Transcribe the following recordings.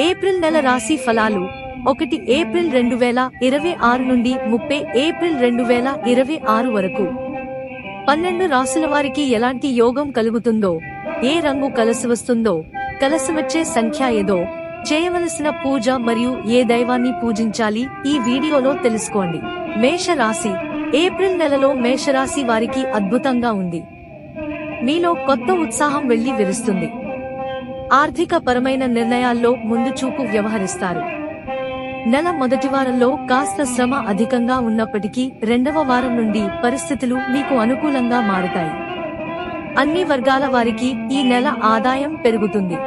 April నెల రాశి ఫలాలు 1 ఏప్రిల్ 2026 నుండి 30 ఏప్రిల్ 2026 వరకు 12 రాశుల వారికి ఎలాంటి యోగం కలుగుతుందో, ఏ రంగు కలిసివస్తుందో, కలిసివచ్చే సంఖ్య ఏదో, చేయవలసిన పూజ మరియు ఏ దైవాన్ని పూజించాలి ఈ వీడియోలో తెలుసుకోండి. మేషరాశి. ఏప్రిల్ నెలలో మేషరాశి వారికి అద్భుతంగా ఉంది. మీలో కొత్త ఉత్సాహం వెళ్లి విరుస్తుంది. ఆర్థిక పరమైన నిర్ణయాల్లో ముందు చూపు వ్యవహరిస్తారు. నెల మొదటి వారంలో కాస్త శ్రమ అధికంగా ఉన్నప్పటికీ రెండవ వారం నుండి పరిస్థితులు మీకు అనుకూలంగా మారుతాయి. అన్ని వర్గాల వారికి ఈ నెల ఆదాయం పెరుగుతుంది.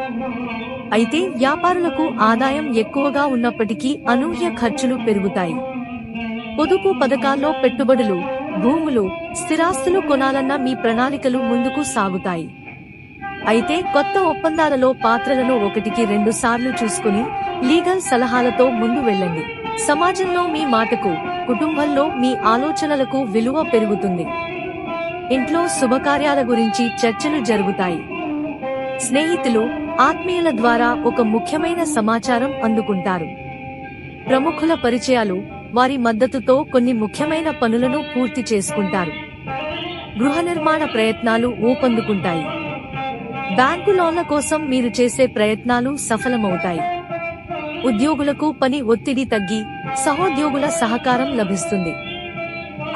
అయితే వ్యాపారులకు ఆదాయం ఎక్కువగా ఉన్నప్పటికీ అనూహ్య ఖర్చులు పెరుగుతాయి. పొదుపు పథకాల్లో పెట్టుబడులు, భూములు, స్థిరాస్తులు కొనాలన్న మీ ప్రణాళికలు ముందుకు సాగుతాయి. అయితే కొత్త ఒప్పందాలలో పాత్రలను 1-2 సార్లు చూసుకుని లీగల్ సలహాలతో ముందు వెళ్ళండి. సమాజంలో మీ మాటకు, కుటుంబంలో మీ ఆలోచనలకు విలువ పెరుగుతుంది. ఇంట్లో శుభకార్యాల గురించి చర్చలు జరుగుతాయి. స్నేహితులు, ఆత్మీయుల ద్వారా ఒక ముఖ్యమైన సమాచారం అందుకుంటారు. ప్రముఖుల పరిచయాలు, వారి మద్దతుతో కొన్ని ముఖ్యమైన పనులను పూర్తి చేసుకుంటారు. గృహ నిర్మాణ ప్రయత్నాలు ఊపందుకుంటాయి. బ్యాంకు లోన్ల కోసం మీరు చేసే ప్రయత్నాలు సఫలమవుతాయి. ఉద్యోగులకు పని ఒత్తిడి తగ్గి సహోద్యోగుల సహకారం లభిస్తుంది.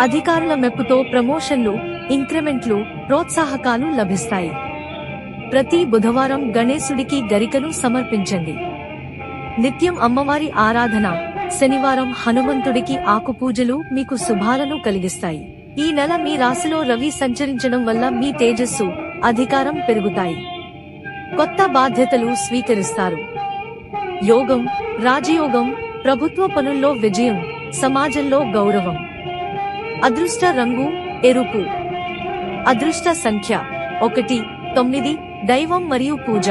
అధికారుల మెప్పుతో ప్రమోషన్లు, ఇంక్రిమెంట్లు, ప్రోత్సాహకాలు లభిస్తాయి. ప్రతి బుధవారం గణేశుడికి గరికను సమర్పించండి. నిత్యం అమ్మవారి ఆరాధన, శనివారం హనుమంతుడికి ఆకుపూజలు మీకు శుభాలను కలిగిస్తాయి. ఈ నెల మీ రాశిలో రవి సంచరించడం వల్ల మీ తేజస్సు, అధికారం పెరుగుతాయి. కొత్త బాధ్యతలు స్వీకరిస్తారు. యోగం, రాజయోగం, ప్రభుత్వ పనుల్లో విజయం, సమాజంలో గౌరవం. అదృష్ట రంగు ఎరుపు. అదృష్ట సంఖ్య 1, 9. దైవం మరియు పూజ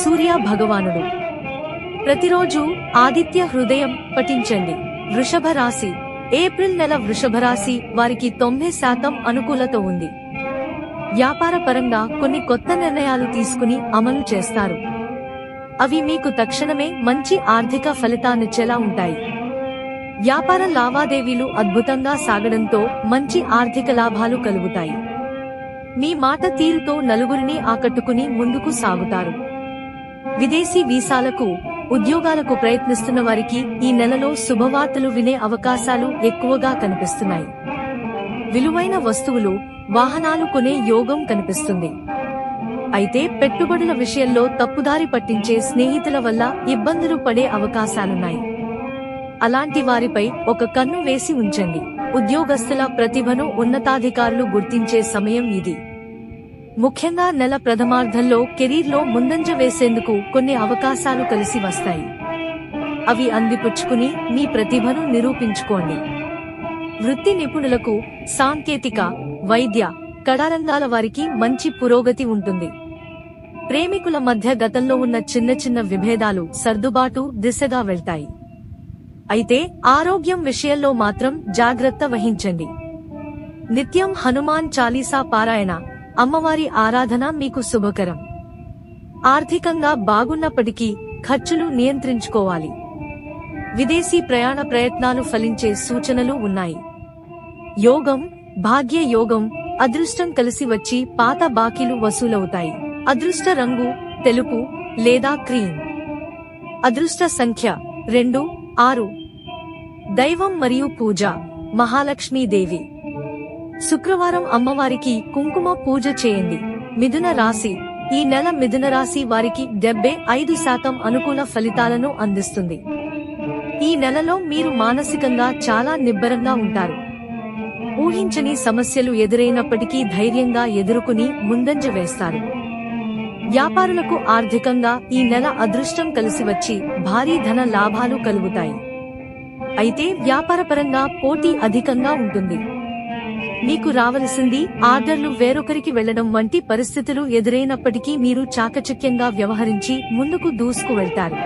సూర్య భగవానుడు. ప్రతిరోజు ఆదిత్య హృదయం పఠించండి. వృషభ రాశి. ఏప్రిల్ నెల వృషభ రాశి వారికి 90% అనుకూలత ఉంది. వ్యాపార పరంగా కొన్ని కొత్త నిర్ణయాలు తీసుకుని అమలు చేస్తారు. అవి మీకు తక్షణమే మంచి ఆర్థిక ఫలితాన్నిచ్చేలా ఉంటాయి. వ్యాపార లావాదేవీలు అద్భుతంగా సాగడంతో మంచి ఆర్థిక లాభాలు కలుగుతాయి. మీ మాట తీరుతో నలుగురిని ఆకట్టుకుని ముందుకు సాగుతారు. విదేశీ వీసాలకు, ఉద్యోగాలకు ప్రయత్నిస్తున్న వారికి ఈ నెలలో శుభవార్తలు వినే అవకాశాలు ఎక్కువగా కనిపిస్తున్నాయి. విలువైన వస్తువులు, వాహనాలు కొనే యోగం కనిపిస్తుంది. అయితే పెట్టుబడుల విషయంలో తప్పుదారి పట్టించే స్నేహితుల వల్ల ఇబ్బందులు పడే అవకాశాలున్నాయి. అలాంటి వారిపై ఒక కన్ను వేసి ఉంచండి. ఉద్యోగస్తుల ప్రతిభను ఉన్నతాధికారులు గుర్తించే సమయం ఇది. ముఖ్యంగా నెల ప్రథమార్ధంలో కెరీర్లో ముందంజ వేసేందుకు కొన్ని అవకాశాలు కలిసి వస్తాయి. అవి అందిపుచ్చుకుని మీ ప్రతిభను నిరూపించుకోండి. వృత్తి నిపుణులకు, సాంకేతిక, వైద్య, కళారంగాల వారికి మంచి పురోగతి ఉంటుంది. ప్రేమికుల మధ్య గతంలో ఉన్న చిన్న చిన్న విభేదాలు సర్దుబాటు దిశగా వెళ్తాయి. అయితే ఆరోగ్యం విషయంలో మాత్రం జాగ్రత్త వహించండి. నిత్యం హనుమాన్ చాలీసా పారాయణ, అమ్మవారి ఆరాధన మీకు శుభకరం. ఆర్థికంగా బాగున్నప్పటికీ ఖర్చులు నియంత్రించుకోవాలి. విదేశీ ప్రయాణ ప్రయత్నాలు ఫలించే సూచనలు ఉన్నాయి. యోగం, భాగ్య యోగం, అదృష్టం కలిసి వచ్చి పాత బాకీలు వసూలవుతాయి. అదృష్ట రంగు తెలుపు లేదా క్రీమ్. అదృష్ట సంఖ్య 2, 6. దైవం మరియు పూజ మహాలక్ష్మీదేవి. శుక్రవారం అమ్మవారికి కుంకుమ పూజ చేయండి. మిథున రాశి. ఈ నెల మిథున రాశి వారికి 75% అనుకూల ఫలితాలను అందిస్తుంది. ఈ నెలలో మీరు మానసికంగా చాలా నిబ్బరంగా ఉంటారు. ఊహించని సమస్యలు ఎదురైనప్పటికీ ధైర్యంగా ఎదుర్కొని ముందంజ వేస్తారు. వ్యాపారులకు ఆర్థికంగా ఈ నెల అదృష్టం కలిసి వచ్చి భారీ ధన లాభాలు కలుగుతాయి. అయితే వ్యాపారపరంగా పోటీ అధికంగా ఉంటుంది. మీకు రావలసింది ఆర్డర్లు వేరొకరికి వెళ్లడం వంటి పరిస్థితులు ఎదురైనప్పటికీ మీరు చాకచక్యంగా వ్యవహరించి ముందుకు దూసుకు వెళ్తారు.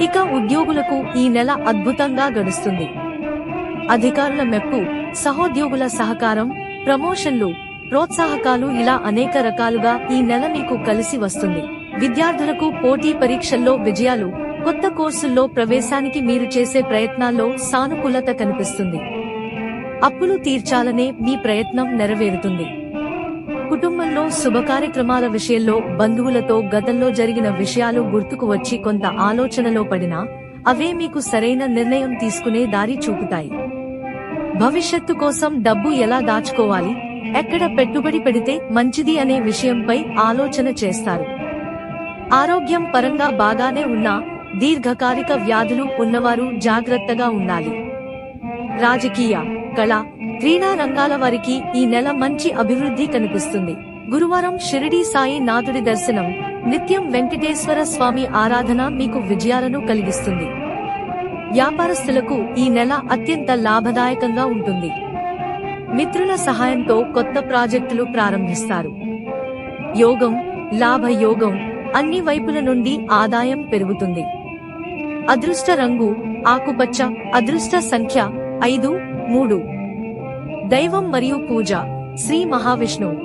ఇక ఉద్యోగులకు ఈ నెల అద్భుతంగా గడుస్తుంది. అధికారుల మెప్పు, సహోద్యోగుల సహకారం, ప్రమోషన్లు, ప్రోత్సాహకాలు ఇలా అనేక రకాలుగా ఈ నెల మీకు కలిసి వస్తుంది. విద్యార్థులకు పోటీ పరీక్షల్లో విజయాలు, కొత్త కోర్సుల్లో ప్రవేశానికి మీరు చేసే ప్రయత్నాల్లో సానుకూలత కనిపిస్తుంది. అప్పులు తీర్చాలనే మీ ప్రయత్నం నెరవేరుతుంది. కుటుంబంలో శుభకార్యక్రమాల విషయంలో బంధువులతో గతంలో జరిగిన విషయాలు గుర్తుకు వచ్చి కొంత ఆలోచనలో పడినా అవే మీకు సరైన నిర్ణయం తీసుకునే దారి చూపుతాయి. భవిష్యత్తు కోసం డబ్బు ఎలా దాచుకోవాలి, ఎక్కడ పెట్టుబడి పెడితే మంచిది అనే విషయంపై ఆలోచన చేస్తారు. ఆరోగ్యం పరంగా బాగానే ఉన్నా దీర్ఘకాలిక వ్యాధులు ఉన్నవారు జాగ్రత్తగా ఉండాలి. రాజకీయ, కళ, క్రీడా రంగాల వారికి ఈ నెల మంచి అభివృద్ధి కనిపిస్తుంది. గురువారం షిరిడీ సాయి నాథుడి దర్శనం, నిత్యం వెంకటేశ్వర స్వామి ఆరాధన మీకు విజయాలను కలిగిస్తుంది. వ్యాపారస్తులకు ఈ నెల అత్యంత లాభదాయకంగా ఉంటుంది. మిత్రుల సహాయంతో కొత్త ప్రాజెక్టులు ప్రారంభిస్తారు. యోగం, లాభయోగం, అన్ని వైపుల నుండి ఆదాయం పెరుగుతుంది. అదృష్ట రంగు ఆకుపచ్చ, అదృష్ట సంఖ్య 5, 3. దైవం మరియు పూజ శ్రీ మహావిష్ణువు.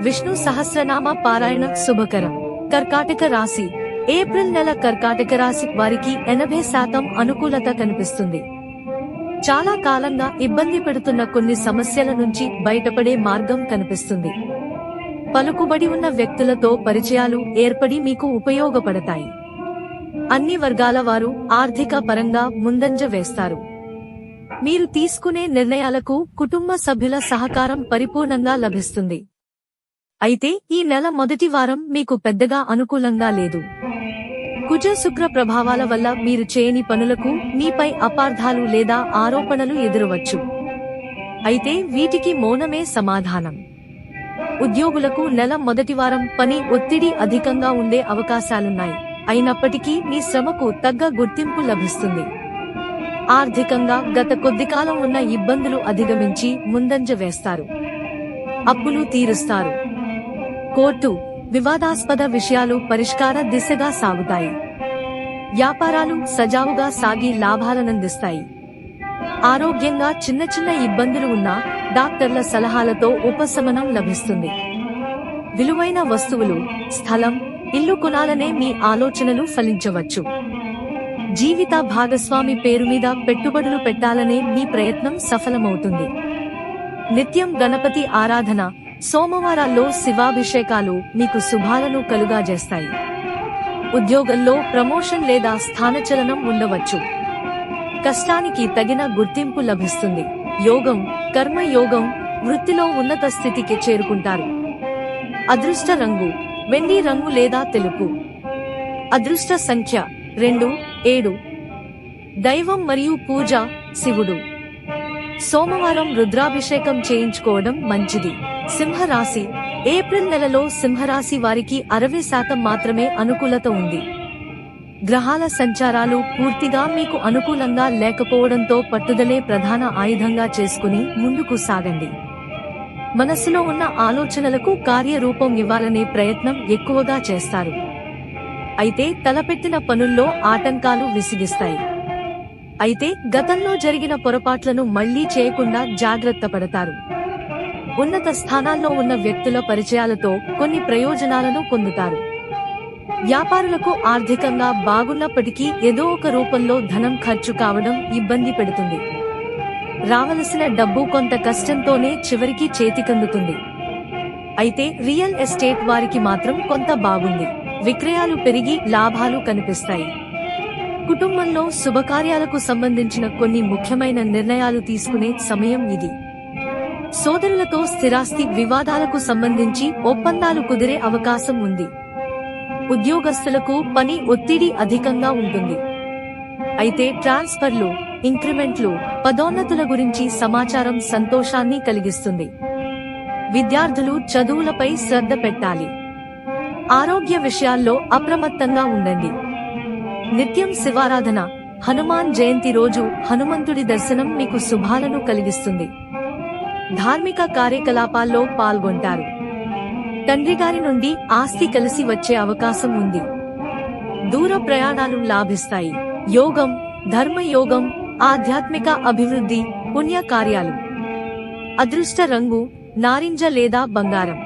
విష్ణు సహస్రనామ పారాయణ శుభకరం. కర్కాటక రాశి. ఏప్రిల్ నెల కర్కాటక రాశి వారికి 80% అనుకూలత కనిపిస్తుంది. చాలా కాలంగా ఇబ్బంది పెడుతున్న కొన్ని సమస్యల నుంచి బయటపడే మార్గం కనిపిస్తుంది. పలుకుబడి ఉన్న వ్యక్తులతో పరిచయాలు ఏర్పడి మీకు ఉపయోగపడతాయి. అన్ని వర్గాల వారు ఆర్థిక పరంగా ముందంజ వేస్తారు. మీరు తీసుకునే నిర్ణయాలకు కుటుంబ సభ్యుల సహకారం పరిపూర్ణంగా లభిస్తుంది. అయితే ఈ నెల మొదటి వారం మీకు పెద్దగా అనుకూలంగా లేదు. కుజ శుక్ర ప్రభావాల వల్ల మీరు చేయని పనులకు మీపై అపార్థాలు లేదా ఆరోపణలు ఎదురవచ్చు. అయితే వీటికి మౌనమే సమాధానం. ఉద్యోగులకు నెల మొదటి వారం పని ఒత్తిడి అధికంగా ఉండే అవకాశాలున్నాయి. అయినప్పటికీ మీ శ్రమకు తగ్గ గుర్తింపు లభిస్తుంది. ఆర్థికంగా గత కొద్దికాలం ఉన్న ఇబ్బందులు అధిగమించి ముందంజ వేస్తారు. అప్పులు తీరుస్తారు. కోర్టు, వివాదాస్పద విషయాలు పరిష్కార దిశగా సాగుతాయి. వ్యాపారాలు సజావుగా సాగి లాభాలనందిస్తాయి. ఆరోగ్యంగా చిన్న చిన్న ఇబ్బందులు ఉన్నా డాక్టర్ల సలహాలతో ఉపశమనం లభిస్తుంది. విలువైన వస్తువులు, స్థలం, ఇల్లు కొనాలనే మీ ఆలోచనలు ఫలించవచ్చు. జీవిత భాగస్వామి పేరు మీద పెట్టుబడులు పెట్టాలనే మీ ప్రయత్నం సఫలమవుతుంది. నిత్యం గణపతి ఆరాధన, సోమవారాల్లో శివాభిషేకాలు మీకు శుభాలను కలుగజేస్తాయి. ఉద్యోగంలో ప్రమోషన్ లేదా స్థానచలనం ఉండవచ్చు. కష్టానికి తగిన గుర్తింపు లభిస్తుంది. యోగం, కర్మయోగం, వృత్తిలో ఉన్నత స్థితికి చేరుకుంటారు. అదృష్ట రంగు వెండి రంగు లేదా తెలుపు. అదృష్ట సంఖ్య 2, 7. దైవం మరియు పూజ శివుడు. సోమవారం రుద్రాభిషేకం చేయించుకోవడం మంచిది. సింహరాశి. ఏప్రిల్ నెలలో సింహరాశి వారికి 60% మాత్రమే అనుకూలత ఉంది. గ్రహాల సంచారాలు పూర్తిగా మీకు అనుకూలంగా లేకపోవడంతో పట్టుదలే ప్రధాన ఆయుధంగా చేసుకుని ముందుకు సాగండి. మనసులో ఉన్న ఆలోచనలకు కార్యరూపం ఇవ్వాలనే ప్రయత్నం ఎక్కువగా చేస్తారు. అయితే తలపెట్టిన పనుల్లో ఆటంకాలు విసిగిస్తాయి. అయితే గతంలో జరిగిన పొరపాట్లను మళ్లీ చేయకుండా జాగ్రత్త పడతారు. ఉన్నత స్థానాల్లో ఉన్న వ్యక్తుల పరిచయాలతో కొన్ని ప్రయోజనాలను పొందుతారు. వ్యాపారులకు ఆర్థికంగా బాగున్నప్పటికీ ఏదో ఒక రూపంలో ధనం ఖర్చు కావడం ఇబ్బంది పెడుతుంది. రావలసిన డబ్బు కొంత కష్టంతోనే చివరికి చేతికందుతుంది. అయితే రియల్ ఎస్టేట్ వారికి మాత్రం కొంత బాగుంది. విక్రయాలు పెరిగి లాభాలు కనిపిస్తాయి. కుటుంబంలో శుభకార్యాలకు సంబంధించిన కొన్ని ముఖ్యమైన నిర్ణయాలు తీసుకునే సమయం ఇది. సోదరులతో స్థిరాస్తి వివాదాలకు సంబంధించి ఒప్పందాలు కుదిరే అవకాశం ఉంది. ఉద్యోగస్తులకు పని ఒత్తిడి అధికంగా ఉంటుంది. అయితే ట్రాన్స్ఫర్లు, ఇంక్రిమెంట్లు, పదోన్నతుల గురించి సమాచారం సంతోషాన్ని కలిగిస్తుంది. విద్యార్థులు చదువులపై శ్రద్ధ పెట్టాలి. ఆరోగ్య విషయాల్లో అప్రమత్తంగా ఉండండి. నిత్యం శివారాధన, హనుమాన్ జయంతి రోజు హనుమంతుడి దర్శనం మీకు శుభాలను కలిగిస్తుంది. ధార్మిక కార్యకలాపాల్లో పాల్గొంటారు. తండ్రి గారి నుండి ఆస్తి కలిసి వచ్చే అవకాశం ఉంది. దూర ప్రయాణాలు లాభిస్తాయి. యోగం, ధర్మయోగం, ఆధ్యాత్మిక అభివృద్ధి, పుణ్య కార్యాలు. అదృష్ట రంగు నారింజ లేదా బంగారం.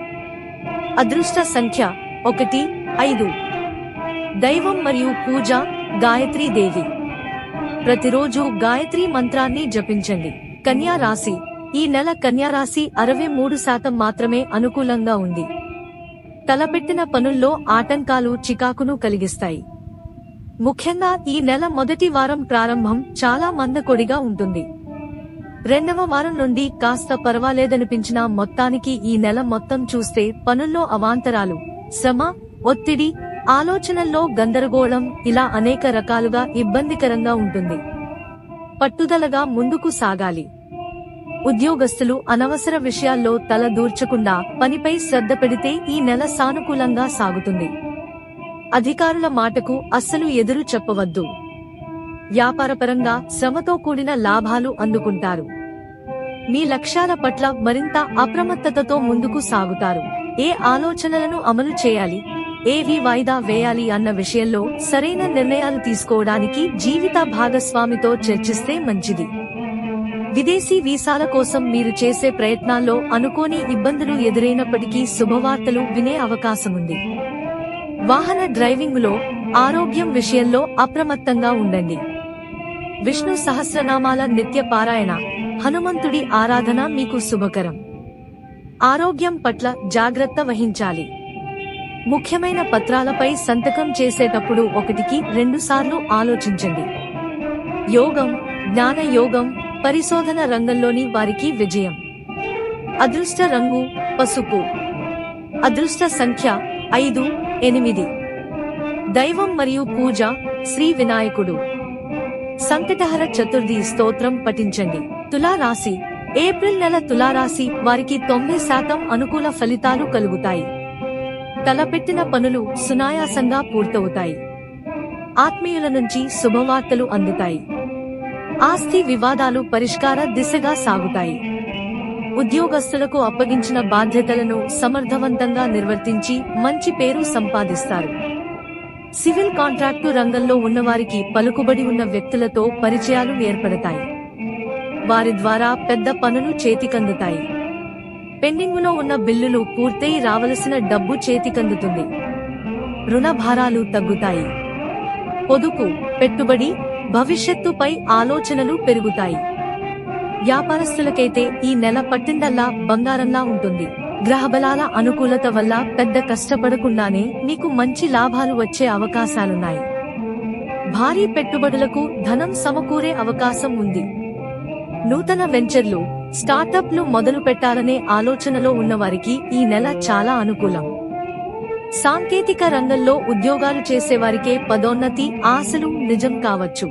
అదృష్ట సంఖ్య 1, 5. దైవం మరియు పూజ గాయత్రీ దేవి. ప్రతిరోజు గాయత్రీ మంత్రాన్ని జపించండి. కన్యా రాశి. ఈ నెల కన్యా రాశి 63% మాత్రమే అనుకూలంగా ఉంది. తలపెట్టిన పనుల్లో ఆటంకాలు చికాకును కలిగిస్తాయి. ముఖ్యంగా ఈ నెల మొదటి వారం ప్రారంభం చాలా మందకొడిగా ఉంటుంది. రెండవ వారం నుండి కాస్త పర్వాలేదనిపించినా మొత్తానికి ఈ నెల మొత్తం చూస్తే పనుల్లో అవాంతరాలు, శ్రమ, ఒత్తిడి, ఆలోచనల్లో గందరగోళం ఇలా అనేక రకాలుగా ఇబ్బందికరంగా ఉంటుంది. పట్టుదలగా ముందుకు సాగాలి. ఉద్యోగస్తులు అనవసర విషయాల్లో తల దూర్చకుండా పనిపై శ్రద్ధ పెడితే ఈ నెల సానుకూలంగా సాగుతుంది. అధికారుల మాటకు అస్సలు ఎదురు చెప్పవద్దు. వ్యాపారపరంగా శ్రమతో కూడిన లాభాలు అందుకుంటారు. మీ లక్ష్యాల పట్ల మరింత అప్రమత్తతతో ముందుకు సాగుతారు. ఏ ఆలోచనలను అమలు చేయాలి, ఏవి వాయిదా వేయాలి అన్న విషయంలో సరైన నిర్ణయాలు తీసుకోవడానికి జీవిత భాగస్వామితో చర్చిస్తే మంచిది. విదేశీ వీసాల కోసం మీరు చేసే ప్రయత్నాల్లో అనుకోని ఇబ్బందులు ఎదురైనప్పటికీ శుభవార్తలు వినే అవకాశముంది. వాహన డ్రైవింగులో, ఆరోగ్యం విషయంలో అప్రమత్తంగా ఉండండి. విష్ణు సహస్రనామాల నిత్య పారాయణ, హనుమంతుడి ఆరాధన మీకు శుభకరం. ఆరోగ్యం పట్ల జాగ్రత్త వహించాలి. ముఖ్యమైన పత్రాలపై సంతకం చేసేటప్పుడు 1-2 సార్లు ఆలోచించండి. యోగం, జ్ఞాన యోగం, పరిశోధన రంగంలోని వారికి విజయం. అదృష్ట రంగు పసుపు. అదృష్ట సంఖ్య 5, 8. దైవం మరియు పూజ శ్రీ వినాయకుడు. సంకటహర చతుర్థి స్తోత్రం పఠించండి. తులారాశి. ఏప్రిల్ నెల తులారాశి వారికి 90% అనుకూల ఫలితాలు కలుగుతాయి. తలపెట్టిన పనులు సునాయాసంగా పూర్తవుతాయి. ఆత్మీయుల నుంచి శుభవార్తలు అందుతాయి. ఆస్తి వివాదాలు పరిష్కార దిశగా సాగుతాయి. ఉద్యోగస్తులకు అప్పగించిన బాధ్యతలను సమర్థవంతంగా నిర్వర్తించి మంచి పేరు సంపాదిస్తారు. సివిల్ కాంట్రాక్టు రంగంలో ఉన్నవారికి పలుకుబడి ఉన్న వ్యక్తులతో పరిచయాలు ఏర్పడతాయి. వారి ద్వారా పెద్ద పనులు చేతికందుతాయి. పెండింగులో ఉన్న బిల్లులు పూర్తయి రావలసిన డబ్బు చేతికందుతుంది. రుణ భారాలు తగ్గుతాయి. పొదుపు, పెట్టుబడి, భవిష్యత్తుపై ఆలోచనలు పెరుగుతాయి. వ్యాపారస్తులకైతే ఈ నెల పట్టిందల్లా బంగారంలా ఉంటుంది. గ్రహబలాల అనుకూలత వల్ల పెద్ద కష్టపడకుండానే మీకు మంచి లాభాలు వచ్చే అవకాశాలున్నాయి. భారీ పెట్టుబడులకు ధనం సమకూరే అవకాశం ఉంది. నూతన వెంచర్లు, స్టార్టప్లు మొదలు పెట్టాలనే ఆలోచనలో ఉన్నవారికి ఈ నెల చాలా అనుకూలం. సాంకేతిక రంగంలో ఉద్యోగాలు చేసేవారికే పదోన్నతి ఆశలు నిజం కావచ్చు.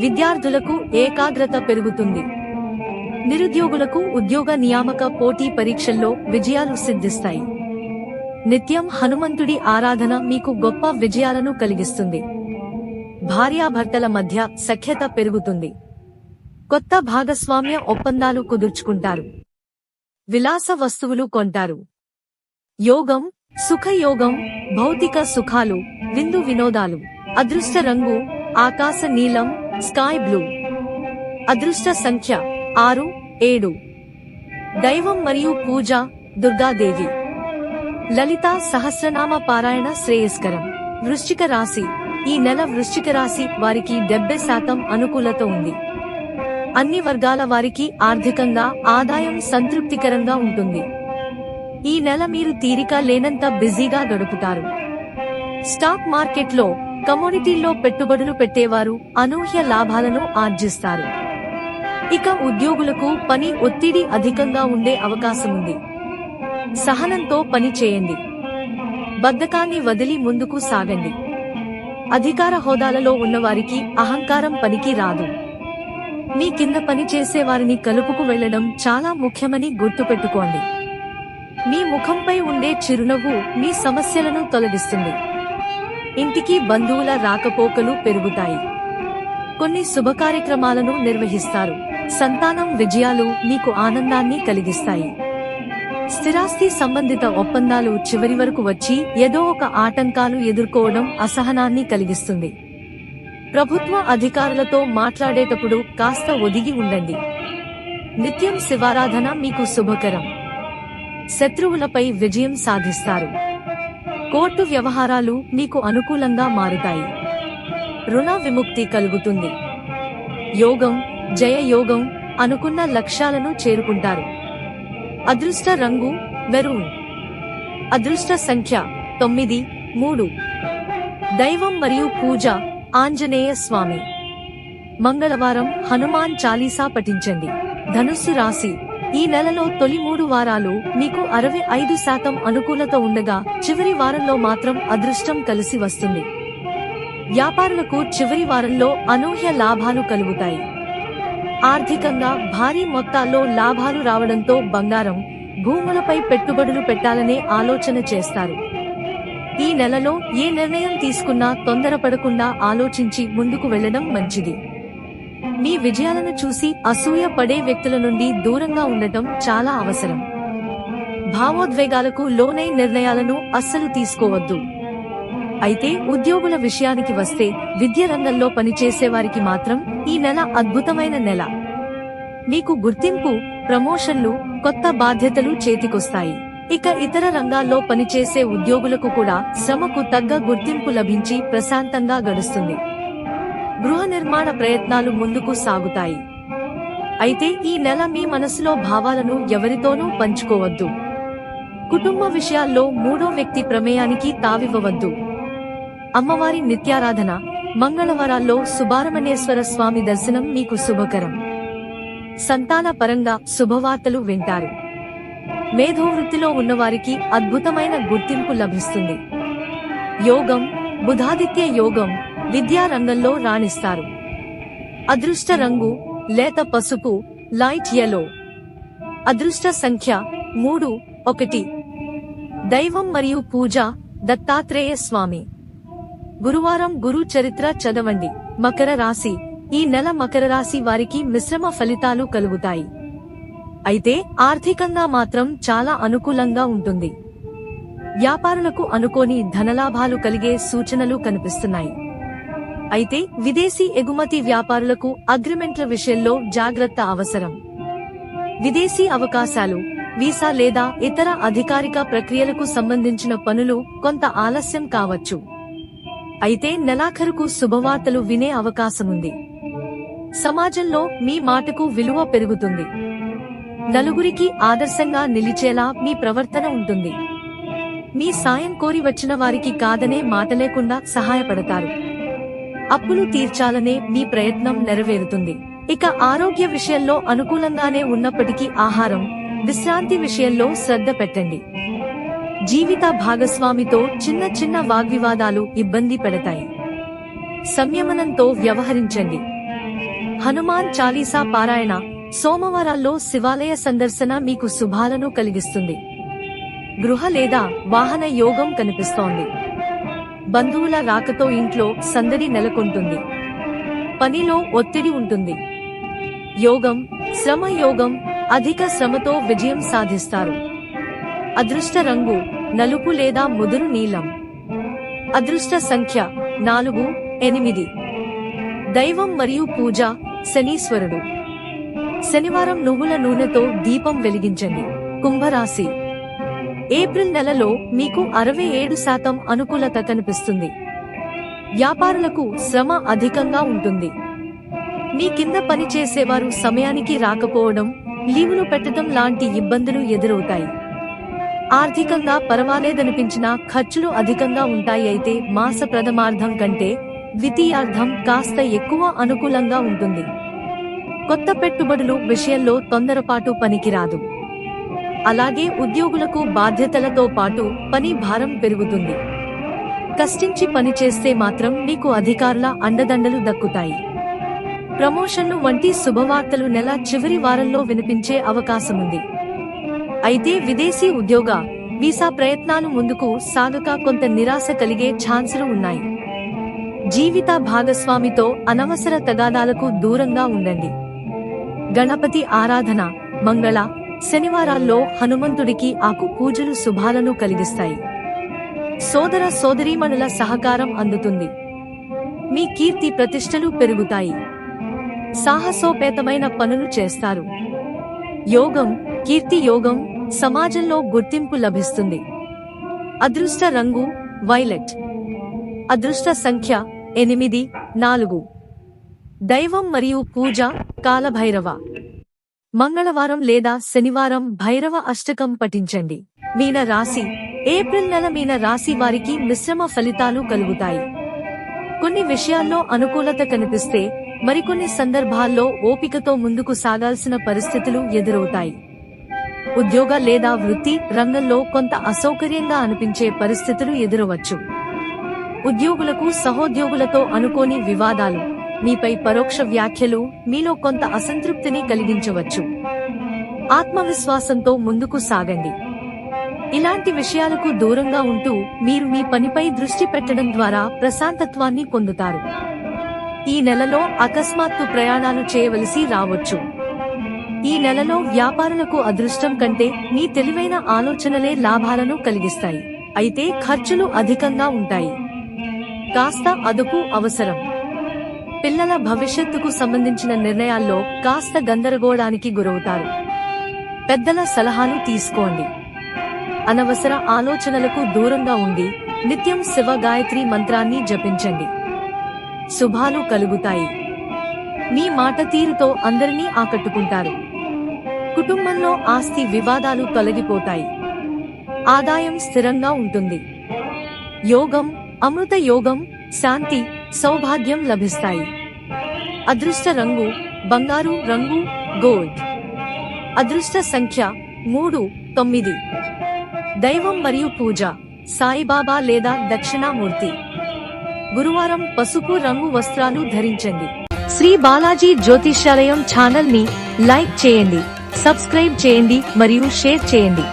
విద్యార్థులకు ఏకాగ్రత పెరుగుతుంది. నిరుద్యోగులకు ఉద్యోగ నియామక పోటీ పరీక్షల్లో విజయాలు సిద్ధిస్తాయి. నిత్యం హనుమంతుడి ఆరాధన మీకు గొప్ప విజయాలను కలిగిస్తుంది. భార్యాభర్తల మధ్య సఖ్యత పెరుగుతుంది. కొత్త భాగస్వామ్య ఒప్పందాలు కుదుర్చుకుంటారు. విలాస వస్తువులు కొంటారు. యోగం, సుఖయోగం, భౌతిక సుఖాలు, విందు వినోదాలు. అదృష్ట రంగు ఆకాశ నీలం, స్కై బ్లూ. అదృష్ట సంఖ్య 6, 7. దైవం మరియు పూజ దుర్గాదేవి. లలిత సహస్రనామ పారాయణ శ్రేయస్కరం. వృశ్చిక రాశి. ఈ నెల వృశ్చిక రాశి వారికి 70% అనుకూలత ఉంది. అన్ని వర్గాల వారికి ఆర్థికంగా ఆదాయం సంతృప్తికరంగా ఉంటుంది. ఈ నెల మీరు తీరిక లేనంత బిజీగా గడుపుతారు. స్టాక్ మార్కెట్లో, కమోడిటీల్లో పెట్టుబడులు పెట్టేవారు అనూహ్య లాభాలను ఆర్జిస్తారు. ఇక ఉద్యోగులకు పని ఒత్తిడి అధికంగా ఉండే అవకాశముంది. సహనంతో పని చేయండి. బద్ధకాన్ని వదిలి ముందుకు సాగండి. అధికార హోదాలలో ఉన్నవారికి అహంకారం పనికి రాదు. మీ కింద పని చేసేవారిని కలుపుకు వెళ్లడం చాలా ముఖ్యమని గుర్తుపెట్టుకోండి. మీ ముఖంపై ఉండే చిరునవ్వు మీ సమస్యలను తొలగిస్తుంది. ఇంటికి బంధువుల రాకపోకలు పెరుగుతాయి. కొన్ని శుభకార్యక్రమాలను నిర్వహిస్తారు. సంతానం విజయాలు మీకు ఆనందాన్ని కలిగిస్తాయి. స్థిరాస్తి సంబంధిత ఒప్పందాలు చివరి వరకు వచ్చి ఏదో ఒక ఆటంకాలు ఎదుర్కోవడం అసహనాన్ని కలిగిస్తుంది. ప్రభుత్వ అధికారులతో మాట్లాడేటప్పుడు కాస్త ఒదిగి ఉండండి. నిత్యం శివారాధన మీకు శుభకరం. శత్రువులపై విజయం సాధిస్తారు. కోర్టు వ్యవహారాలు మీకు అనుకూలంగా మారుతాయి. రుణ విముక్తి కలుగుతుంది. యోగం, జయ యోగం, అనుకున్న లక్ష్యాలను చేరుకుంటారు. అదృష్ట రంగు మెరూన్. అదృష్ట సంఖ్య 9, 3. దైవం మరియు పూజ ఆంజనేయ స్వామి. మంగళవారం హనుమాన్ చాలీసా పఠించండి. ధనుస్సు రాశి. ఈ నెలలో తొలి 3 వారాలు మీకు 65% అనుకూలత ఉండగా చివరి వారంలో మాత్రం అదృష్టం కలిసి వస్తుంది. వ్యాపారులకు చివరి వారంలో అనూహ్య లాభాలు కలుగుతాయి. ఆర్థికంగా భారీ మొత్తాల్లో లాభాలు రావడంతో బంగారం, భూములపై పెట్టుబడులు పెట్టాలనే ఆలోచన చేస్తారు. ఈ నెలలో ఏ నిర్ణయం తీసుకున్నా తొందరపడకుండా ఆలోచించి ముందుకు వెళ్లడం మంచిది. మీ విజయాలను చూసి అసూయ పడే వ్యక్తుల నుండి దూరంగా ఉండటం చాలా అవసరం. భావోద్వేగాలకు లోనై నిర్ణయాలను అస్సలు తీసుకోవద్దు. అయితే ఉద్యోగుల విషయానికి వస్తే విద్య రంగంలో పనిచేసేవారికి మాత్రం ఈ నెల అద్భుతమైన నెల. మీకు గుర్తింపు, ప్రమోషన్లు, కొత్త బాధ్యతలు చేతికొస్తాయి. ఇక ఇతర రంగాల్లో పనిచేసే ఉద్యోగులకు కూడా శ్రమకు తగ్గ గుర్తింపు లభించి ప్రశాంతంగా గడుస్తుంది. గృహ నిర్మాణ ప్రయత్నాలు ముందుకు సాగుతాయి. అయితే ఈ నెల మీ మనసులో భావాలను ఎవరితోనూ పంచుకోవద్దు. కుటుంబ విషయాల్లో మూడో వ్యక్తి ప్రమేయానికి తావివ్వవద్దు. అమ్మవారి నిత్యారాధన, మంగళవారాల్లో సుబ్రహ్మణ్యేశ్వర స్వామి దర్శనం మీకు శుభకరం. సంతాన పరంగా శుభవార్తలు వింటారు. మేధోవృత్తిలో ఉన్నవారికి అద్భుతమైన గుర్తింపు లభిస్తుంది. యోగం, బుధాదిత్య యోగం, విద్యా రంగంలో రాణిస్తారు. అదృష్ట రంగు లేత పసుపు, లైట్ యెల్లో. అదృష్ట సంఖ్య 3, 1. దైవం మరియు పూజ దత్తాత్రేయ స్వామి. గురువారం గురు చరిత్ర చదవండి. మకర రాశి. ఈ నెల మకర రాశి వారికి మిశ్రమ ఫలితాలు కలుగుతాయి. అయితే ఆర్థికంగా మాత్రం చాలా అనుకూలంగా ఉంటుంది. వ్యాపారులకు అనుకోని ధనలాభాలు కలిగే సూచనలు కనిపిస్తున్నాయి. అయితే విదేశీ ఎగుమతి వ్యాపారులకు అగ్రిమెంట్ల విషయంలో జాగ్రత్త అవసరం. విదేశీ అవకాశాలు, వీసా లేదా ఇతర అధికారిక ప్రక్రియలకు సంబంధించిన పనులు కొంత ఆలస్యం కావచ్చు. అయితే నెలాఖరుకు శుభవార్తలు వినే అవకాశముంది. సమాజంలో మీ మాటకు విలువ పెరుగుతుంది. నలుగురికి ఆదర్శంగా నిలిచేలా మీ ప్రవర్తన ఉంటుంది. మీ సాయం కోరి వచ్చిన వారికి కాదనే మాట లేకుండా సహాయపడతారు. అప్పులు తీర్చాలనే మీ ప్రయత్నం నెరవేరుతుంది. ఇక ఆరోగ్య విషయంలో అనుకూలంగానే ఉన్నప్పటికీ ఆహారం, విశ్రాంతి విషయంలో శ్రద్ధ పెట్టండి. జీవిత భాగస్వామితో చిన్న చిన్న వాగ్వివాదాలు ఇబ్బంది పెడతాయి. సంయమనంతో వ్యవహరించండి. హనుమాన్ చాలీసా పారాయణ, సోమవారాల్లో శివాలయ సందర్శన మీకు శుభాలను కలిగిస్తుంది. గృహ లేదా వాహన యోగం కనిపిస్తోంది. బంధువుల రాకతో ఇంట్లో సందడి నెలకొంటుంది. పనిలో ఒత్తిడి ఉంటుంది. యోగం, శ్రమ యోగం, అధిక శ్రమతో విజయం సాధిస్తారు. అదృష్ట రంగు నలుపు లేదా ముదురు నీలం. అదృష్ట సంఖ్య 4, 8. దైవం మరియు పూజ శనీశ్వరుడు. శనివారం నువ్వుల నూనెతో దీపం వెలిగించండి. కుంభరాశి. ఏప్రిల్ నెలలో మీకు 67% అనుకూలత కనిపిస్తుంది. వ్యాపారులకు శ్రమ అధికంగా ఉంటుంది. మీ కింద పనిచేసేవారు సమయానికి రాకపోవడం, లీవులు పెట్టడం లాంటి ఇబ్బందులు ఎదురవుతాయి. ఆర్థికంగా పర్వాలేదనిపించినా ఖర్చులు అధికంగా ఉంటాయి. అయితే మాస ప్రథమార్థం కంటే ద్వితీయార్థం కాస్త ఎక్కువ అనుకూలంగా ఉంటుంది. కొత్త పెట్టుబడులు విషయంలో తొందరపాటు పనికిరాదు. అలాగే ఉద్యోగులకు బాధ్యతలతో పాటు పని భారం పెరుగుతుంది. కష్టించి పనిచేస్తే మాత్రం మీకు అధికారుల అండదండలు దక్కుతాయి. ప్రమోషన్లు వంటి శుభవార్తలు నెల చివరి వారంలో వినిపించే అవకాశముంది. అయితే విదేశీ ఉద్యోగ, వీసా ప్రయత్నాలు ముందుకు సాగక కొంత నిరాశ కలిగే ఛాన్సులు ఉన్నాయి. జీవిత భాగస్వామితో అనవసర తగాదాలకు దూరంగా ఉండండి. గణపతి ఆరాధన, మంగళ, శనివారాల్లో హనుమంతుడికి ఆకు పూజలు శుభాలను కలిగిస్తాయి. సోదర సోదరీమణుల సహకారం అందుతుంది. మీ కీర్తి ప్రతిష్టలు పెరుగుతాయి. సాహసోపేతమైన పనులు చేస్తారు. యోగం, కీర్తి యోగం, సమాజంలో గుర్తింపు లభిస్తుంది. అదృష్ట రంగు వైలెట్. అదృష్ట సంఖ్య 8, 4 దైవం మరియు పూజ కాలభైరవ. మంగళవారం లేదా శనివారం భైరవ అష్టకం పఠించండి. మీన రాశి. ఏప్రిల్ నెల మీన రాశి వారికి మిశ్రమ ఫలితాలు కలుగుతాయి. కొన్ని విషయాల్లో అనుకూలత కనిపిస్తే మరికొన్ని సందర్భాల్లో ఓపికతో ముందుకు సాగాల్సిన పరిస్థితులు ఎదురవుతాయి. ఉద్యోగ లేదా వృత్తి రంగంలో కొంత అసౌకర్యంగా అనిపించే పరిస్థితులు ఎదురవచ్చు. ఉద్యోగులకు సహోద్యోగులతో అనుకోని వివాదాలు, మీపై పరోక్ష వ్యాఖ్యలు మీలో కొంత అసంతృప్తిని కలిగించవచ్చు. ఆత్మవిశ్వాసంతో ముందుకు సాగండి. ఇలాంటి విషయాలకు దూరంగా ఉంటూ మీరు మీ పనిపై దృష్టి పెట్టడం ద్వారా ప్రశాంతత్వాన్ని పొందుతారు. ఈ నెలలో అకస్మాత్తు ప్రయాణాలు చేయవలసి రావచ్చు. ఈ నెలలో వ్యాపారులకు అదృష్టం కంటే మీ తెలివైన ఆలోచనలే లాభాలను కలిగిస్తాయి. అయితే ఖర్చులు అధికంగా ఉంటాయి. కాస్త అదుపు అవసరం. పిల్లల భవిష్యత్తుకు సంబంధించిన నిర్ణయాల్లో కాస్త గందరగోళానికి గురవుతారు. పెద్దల సలహాలు తీసుకోండి. అనవసర ఆలోచనలకు దూరంగా ఉండి నిత్యం శివ గాయత్రి మంత్రాన్ని జపించండి. శుభాలు కలుగుతాయి. మీ మాట తీరుతో అందరినీ ఆకట్టుకుంటారు. కుటుంబంలో ఆస్తి వివాదాలు తొలగిపోతాయి. ఆదాయం స్థిరంగా ఉంటుంది. యోగం, అమృత యోగం, శాంతి, సౌభాగ్యం లభిస్తాయి. అదృష్ట రంగు బంగారు రంగు, గోల్డ్. అదృష్ట సంఖ్య 3, 9. దైవం మరియు పూజ సాయిబాబా లేదా దక్షిణామూర్తి. గురువారం పసుపు రంగు వస్త్రాలు ధరించండి. శ్రీ బాలాజీ జ్యోతిష్యాలయం ఛానల్ ని లైక్ చేయండి, సబ్స్క్రైబ్ చేయండి మరియు షేర్ చేయండి.